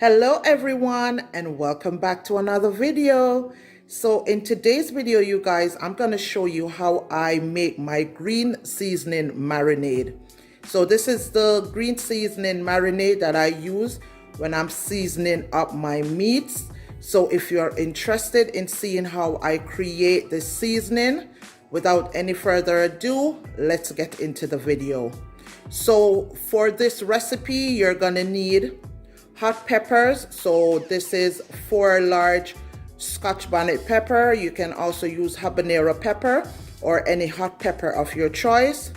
Hello everyone and welcome back to another video. So in today's video, you guys, I'm going to show you how I make my green seasoning marinade. So this is the green seasoning marinade that I use when I'm seasoning up my meats. So if you're interested in seeing how I create this seasoning, without any further ado, let's get into the video. So for this recipe, you're going to need hot peppers. So this is 4 large Scotch bonnet pepper. You can also use habanero pepper or any hot pepper of your choice.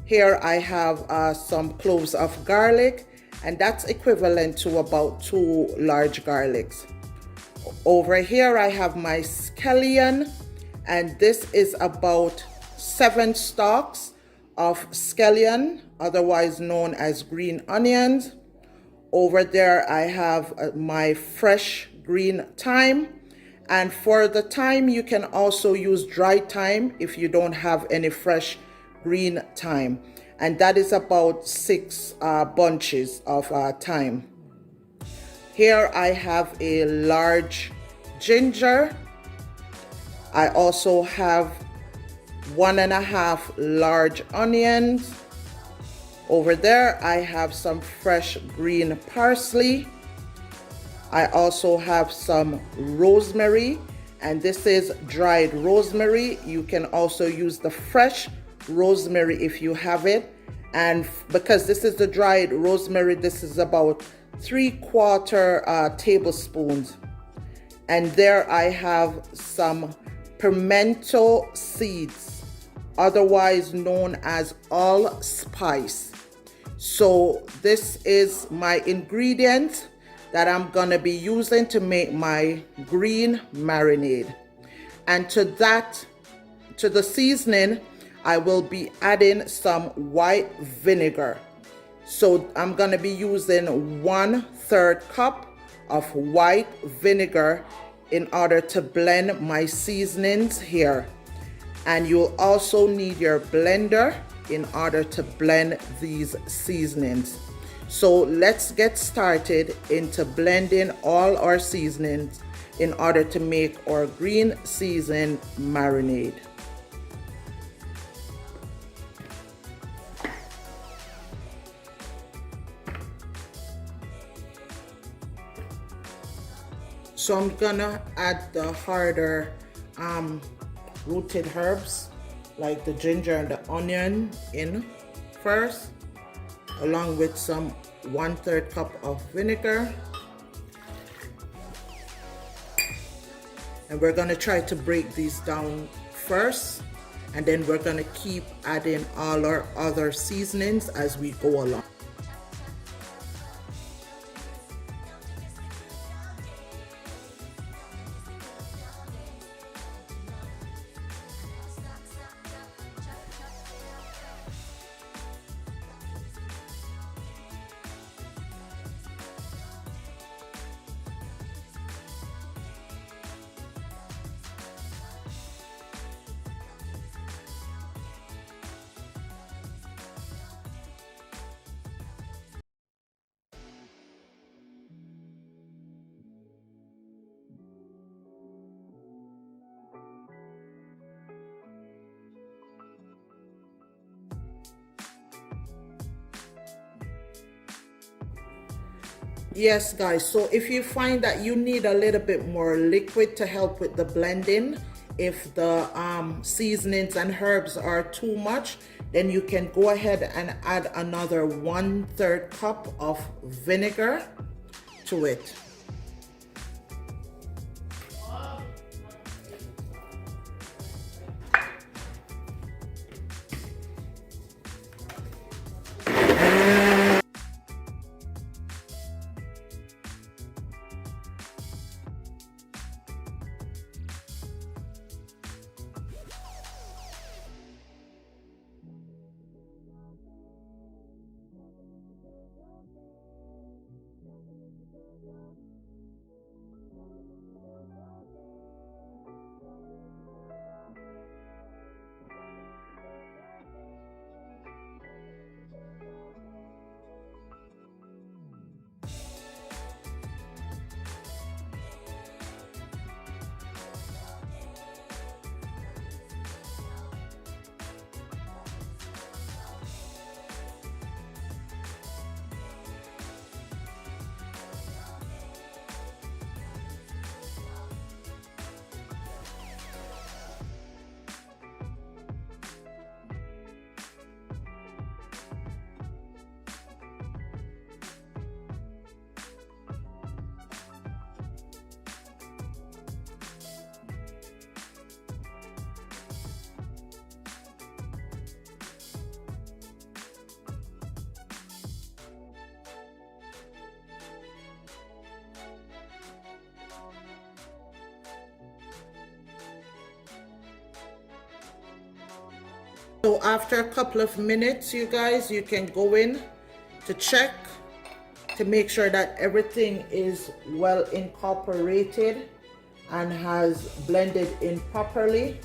Here I have some cloves of garlic, and that's equivalent to about 2 large garlics. Over here I have my scallion, and this is about 7 stalks of scallion, otherwise known as green onions. Over there I have my fresh green thyme, and for the thyme you can also use dried thyme if you don't have any fresh green thyme, and that is about 6 bunches of thyme. Here I have a large ginger. I also have 1.5 large onions. Over there I have some fresh green parsley. I also have some rosemary, and this is dried rosemary. You can also use the fresh rosemary if you have it, and because this is the dried rosemary, this is about 3/4 tablespoons. And there I have some pimento seeds, otherwise known as allspice. So this is my ingredient that I'm gonna be using to make my green marinade. And to the seasoning, I will be adding some white vinegar. So I'm gonna be using 1/3 cup of white vinegar in order to blend my seasonings here. And you'll also need your blender in order to blend these seasonings. So let's get started into blending all our seasonings in order to make our green season marinade. So I'm gonna add the harder rooted herbs like the ginger and the onion in first, along with some 1/3 cup of vinegar. And we're gonna try to break these down first, and then we're gonna keep adding all our other seasonings as we go along. Yes guys, so if you find that you need a little bit more liquid to help with the blending, if the seasonings and herbs are too much, then you can go ahead and add another 1/3 cup of vinegar to it. So after a couple of minutes, you guys, you can go in to check to make sure that everything is well incorporated and has blended in properly.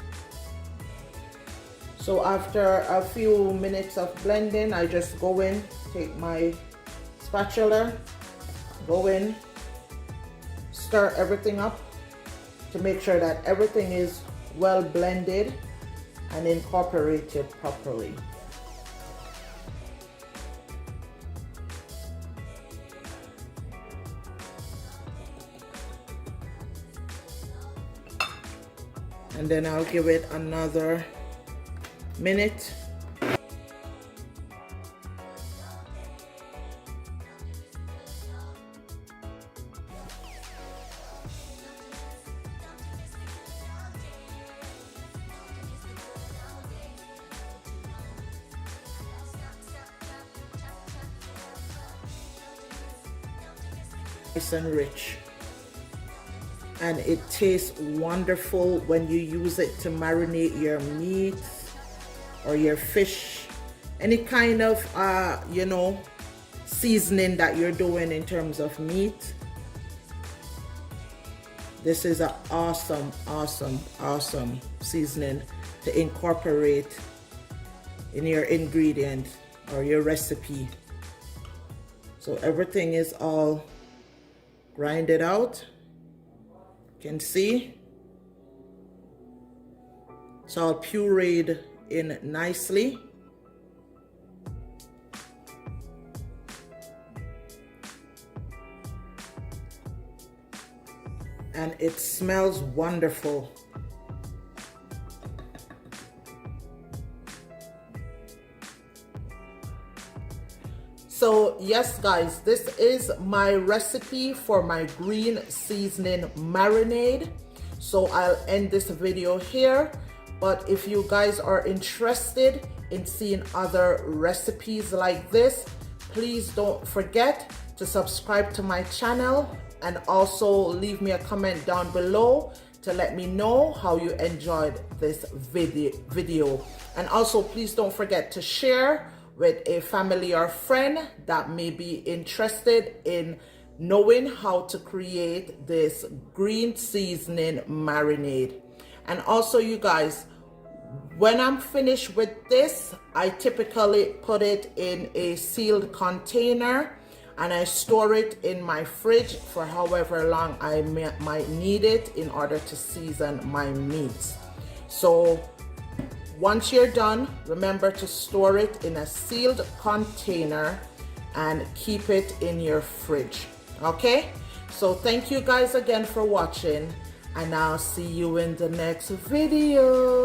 So after a few minutes of blending, I just go in, take my spatula, go in, stir everything up to make sure that everything is well blended and incorporated properly. And then I'll give it another minute. Nice and rich, and it tastes wonderful when you use it to marinate your meat or your fish, any kind of you know, seasoning that you're doing in terms of meat. This is an awesome seasoning to incorporate in your ingredient or your recipe. So everything is all grinded out. You can see it's all pureed in nicely. And it smells wonderful. So yes guys, this is my recipe for my green seasoning marinade. So I'll end this video here, but if you guys are interested in seeing other recipes like this, please don't forget to subscribe to my channel and also leave me a comment down below to let me know how you enjoyed this video. And also please don't forget to share with a family or friend that may be interested in knowing how to create this green seasoning marinade. And also you guys, when I'm finished with this, I typically put it in a sealed container and I store it in my fridge for however long I might need it in order to season my meats. So once you're done, remember to store it in a sealed container and keep it in your fridge. Okay? So thank you guys again for watching, and I'll see you in the next video.